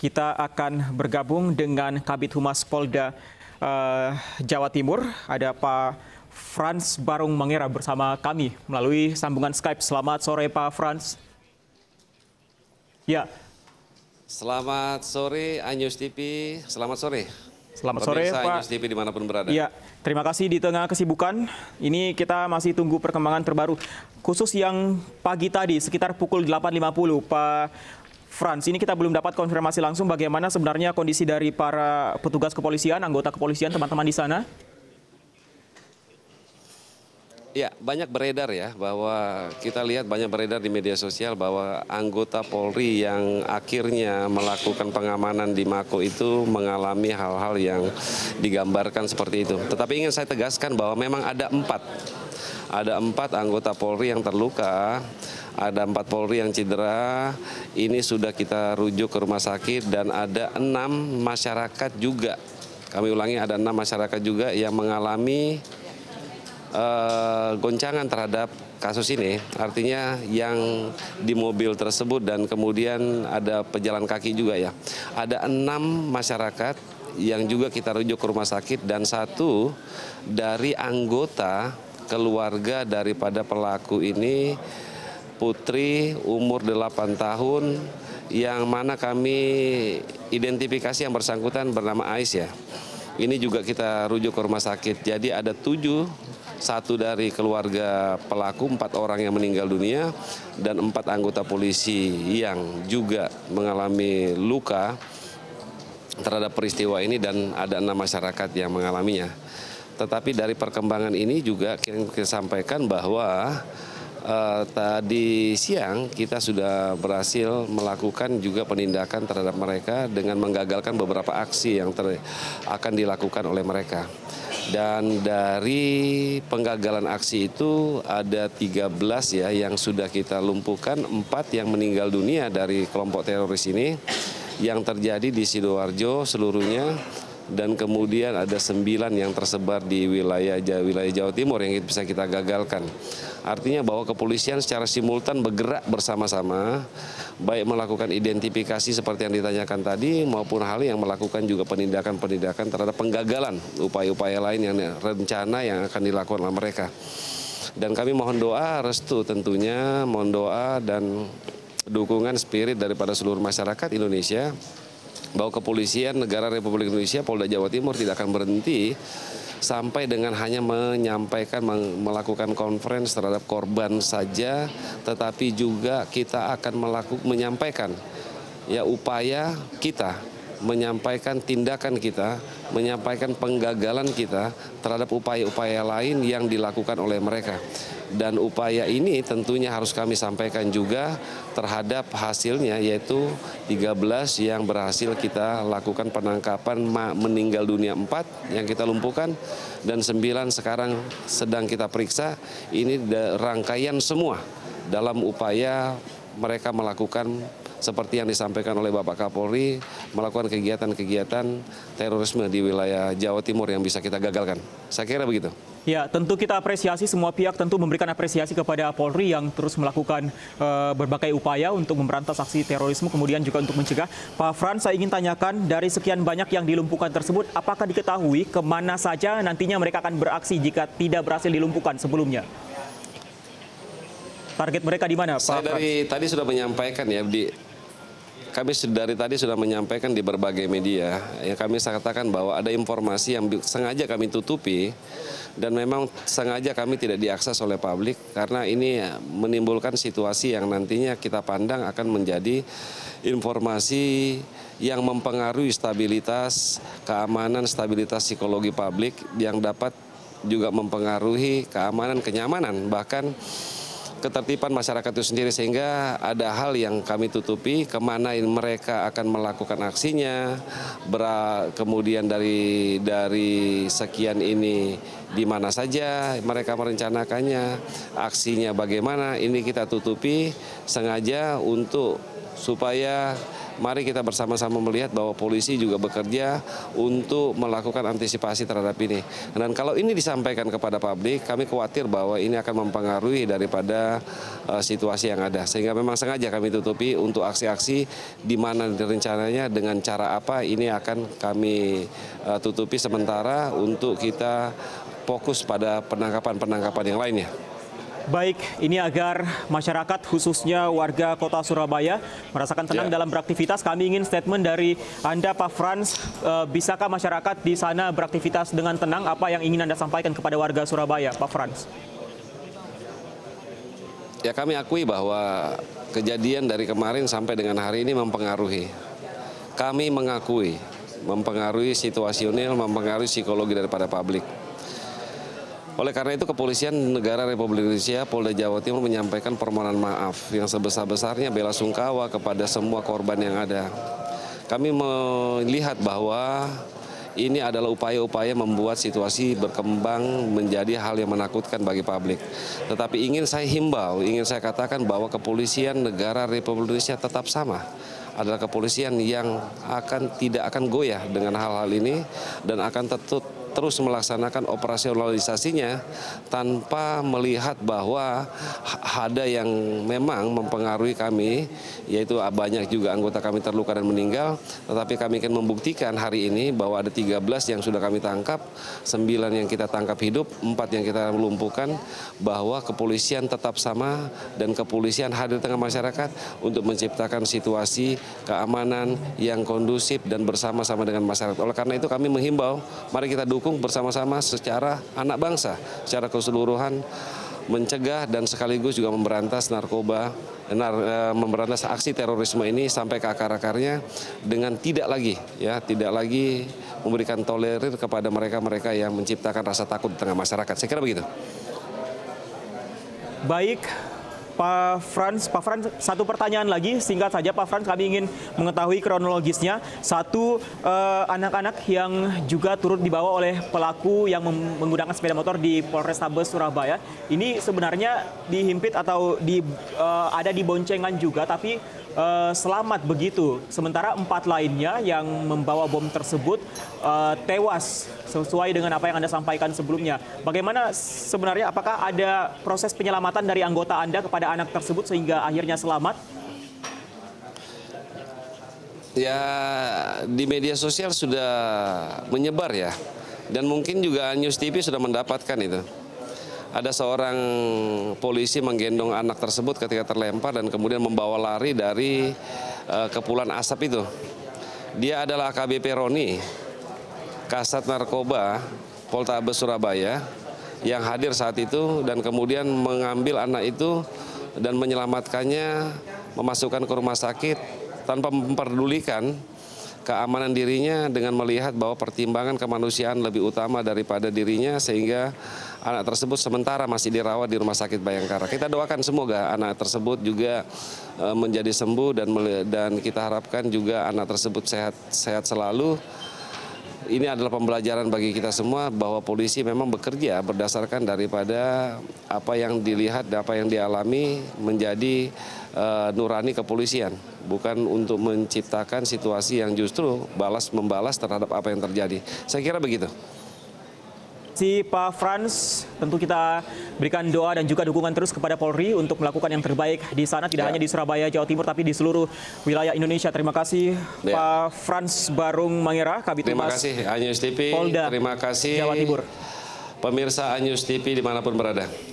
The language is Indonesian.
Kita akan bergabung dengan Kabid Humas Polda Jawa Timur. Ada Pak Frans Barung Mangera bersama kami melalui sambungan Skype. Selamat sore Pak Frans. Ya. Selamat sore Anyus TV. Selamat sore. Selamat sore Pak. Anyus TV dimanapun berada. Ya, terima kasih di tengah kesibukan. Ini kita masih tunggu perkembangan terbaru. Khusus yang pagi tadi sekitar pukul 8.50 Pak Frans, ini kita belum dapat konfirmasi langsung bagaimana sebenarnya kondisi dari para petugas kepolisian, anggota kepolisian, teman-teman di sana. Ya, banyak beredar ya, bahwa kita lihat banyak beredar di media sosial bahwa anggota Polri yang akhirnya melakukan pengamanan di Mako itu mengalami hal-hal yang digambarkan seperti itu. Tetapi ingin saya tegaskan bahwa memang ada empat anggota Polri yang terluka, ada 4 Polri yang cedera, ini sudah kita rujuk ke rumah sakit, dan ada 6 masyarakat juga, kami ulangi ada 6 masyarakat juga yang mengalami goncangan terhadap kasus ini, artinya yang di mobil tersebut dan kemudian ada pejalan kaki juga ya. Ada 6 masyarakat yang juga kita rujuk ke rumah sakit, dan 1 dari anggota keluarga daripada pelaku ini, putri umur 8 tahun, yang mana kami identifikasi yang bersangkutan bernama Ais ya. Ini juga kita rujuk ke rumah sakit. Jadi ada 7, 1 dari keluarga pelaku, 4 orang yang meninggal dunia, dan 4 anggota polisi yang juga mengalami luka terhadap peristiwa ini, dan ada 6 masyarakat yang mengalaminya. Tetapi dari perkembangan ini juga kita sampaikan bahwa tadi siang kita sudah berhasil melakukan juga penindakan terhadap mereka dengan menggagalkan beberapa aksi yang akan dilakukan oleh mereka. Dan dari penggagalan aksi itu ada 13 ya yang sudah kita lumpuhkan, 4 yang meninggal dunia dari kelompok teroris ini yang terjadi di Sidoarjo seluruhnya, dan kemudian ada 9 yang tersebar di wilayah Jawa Timur yang bisa kita gagalkan. Artinya bahwa kepolisian secara simultan bergerak bersama-sama, baik melakukan identifikasi seperti yang ditanyakan tadi, maupun hal yang melakukan juga penindakan-penindakan terhadap penggagalan upaya-upaya lain yang rencana yang akan dilakukan oleh mereka. Dan kami mohon doa restu tentunya, mohon doa dan dukungan spirit daripada seluruh masyarakat Indonesia, bahwa kepolisian negara Republik Indonesia, Polda Jawa Timur tidak akan berhenti sampai dengan hanya menyampaikan, melakukan konferensi terhadap korban saja, tetapi juga kita akan menyampaikan ya upaya kita, menyampaikan tindakan kita, menyampaikan penggagalan kita terhadap upaya-upaya lain yang dilakukan oleh mereka. Dan upaya ini tentunya harus kami sampaikan juga terhadap hasilnya, yaitu 13 yang berhasil kita lakukan penangkapan, meninggal dunia 4 yang kita lumpuhkan, dan 9 sekarang sedang kita periksa. Ini rangkaian semua dalam upaya mereka melakukan seperti yang disampaikan oleh Bapak Kapolri, melakukan kegiatan-kegiatan terorisme di wilayah Jawa Timur yang bisa kita gagalkan. Saya kira begitu. Ya, tentu kita apresiasi, semua pihak tentu memberikan apresiasi kepada Polri yang terus melakukan berbagai upaya untuk memberantas aksi terorisme, kemudian juga untuk mencegah. Pak Frans, saya ingin tanyakan, dari sekian banyak yang dilumpuhkan tersebut, apakah diketahui kemana saja nantinya mereka akan beraksi jika tidak berhasil dilumpuhkan sebelumnya? Target mereka di mana, Pak Frans? Saya dari tadi sudah menyampaikan ya, kami dari tadi sudah menyampaikan di berbagai media, ya kami katakan bahwa ada informasi yang sengaja kami tutupi, dan memang sengaja kami tidak diakses oleh publik, karena ini menimbulkan situasi yang nantinya kita pandang akan menjadi informasi yang mempengaruhi stabilitas, keamanan, stabilitas psikologi publik, yang dapat juga mempengaruhi keamanan, kenyamanan, bahkan ketertiban masyarakat itu sendiri, sehingga ada hal yang kami tutupi, kemana mereka akan melakukan aksinya, kemudian dari sekian ini di mana saja mereka merencanakannya, aksinya bagaimana, ini kita tutupi sengaja supaya mari kita bersama-sama melihat bahwa polisi juga bekerja untuk melakukan antisipasi terhadap ini. Dan kalau ini disampaikan kepada publik, kami khawatir bahwa ini akan mempengaruhi daripada situasi yang ada. Sehingga memang sengaja kami tutupi untuk aksi-aksi di mana rencananya dengan cara apa ini akan kami tutupi sementara untuk kita fokus pada penangkapan-penangkapan yang lainnya. Baik, ini agar masyarakat khususnya warga kota Surabaya merasakan tenang dalam beraktivitas. Kami ingin statement dari Anda, Pak Frans. Bisakah masyarakat di sana beraktivitas dengan tenang? Apa yang ingin Anda sampaikan kepada warga Surabaya, Pak Frans? Ya, kami akui bahwa kejadian dari kemarin sampai dengan hari ini mempengaruhi. Kami mengakui mempengaruhi situasional, mempengaruhi psikologi daripada publik. Oleh karena itu, Kepolisian Negara Republik Indonesia Polda Jawa Timur menyampaikan permohonan maaf yang sebesar-besarnya bela sungkawa kepada semua korban yang ada. Kami melihat bahwa ini adalah upaya-upaya membuat situasi berkembang menjadi hal yang menakutkan bagi publik. Tetapi ingin saya himbau, ingin saya katakan bahwa Kepolisian Negara Republik Indonesia tetap sama. Adalah kepolisian yang tidak akan goyah dengan hal-hal ini dan akan terus melaksanakan operasionalisasinya tanpa melihat bahwa ada yang memang mempengaruhi kami, yaitu banyak juga anggota kami terluka dan meninggal, tetapi kami akan membuktikan hari ini bahwa ada 13 yang sudah kami tangkap, 9 yang kita tangkap hidup, 4 yang kita lumpuhkan, bahwa kepolisian tetap sama dan kepolisian hadir di tengah masyarakat untuk menciptakan situasi keamanan yang kondusif dan bersama-sama dengan masyarakat. Oleh karena itu kami menghimbau, mari kita dukung bersama-sama secara anak bangsa, secara keseluruhan mencegah dan sekaligus juga memberantas narkoba, memberantas aksi terorisme ini sampai ke akar-akarnya dengan tidak lagi memberikan tolerir kepada mereka-mereka yang menciptakan rasa takut di tengah masyarakat. Saya kira begitu. Baik, Pak Frans, satu pertanyaan lagi, singkat saja Pak Frans, kami ingin mengetahui kronologisnya. Satu, anak-anak yang juga turut dibawa oleh pelaku yang menggunakan sepeda motor di Polrestabes Surabaya, ini sebenarnya dihimpit atau ada di boncengan juga, tapi selamat begitu. Sementara 4 lainnya yang membawa bom tersebut tewas, sesuai dengan apa yang Anda sampaikan sebelumnya. Bagaimana sebenarnya, apakah ada proses penyelamatan dari anggota Anda kepada anak tersebut sehingga akhirnya selamat? Ya, di media sosial sudah menyebar ya, dan mungkin juga News TV sudah mendapatkan itu. Ada seorang polisi menggendong anak tersebut ketika terlempar dan kemudian membawa lari dari kepulan asap itu. Dia adalah AKBP Roni, Kasat Narkoba Polrestabes Surabaya, yang hadir saat itu dan kemudian mengambil anak itu dan menyelamatkannya, memasukkan ke rumah sakit tanpa memperdulikan keamanan dirinya dengan melihat bahwa pertimbangan kemanusiaan lebih utama daripada dirinya, sehingga anak tersebut sementara masih dirawat di Rumah Sakit Bayangkara. Kita doakan semoga anak tersebut juga menjadi sembuh dan kita harapkan juga anak tersebut sehat selalu. Ini adalah pembelajaran bagi kita semua bahwa polisi memang bekerja berdasarkan daripada apa yang dilihat, apa yang dialami menjadi nurani kepolisian, bukan untuk menciptakan situasi yang justru membalas terhadap apa yang terjadi. Saya kira begitu. Si Pak Frans, tentu kita berikan doa dan juga dukungan terus kepada Polri untuk melakukan yang terbaik di sana, tidak hanya di Surabaya, Jawa Timur, tapi di seluruh wilayah Indonesia. Terima kasih Pak Frans Barung Mangera, Kabid Terima Humas kasih Anyus TV, Polda terima kasih Jawa Timur. pemirsa Anyus TV dimanapun berada.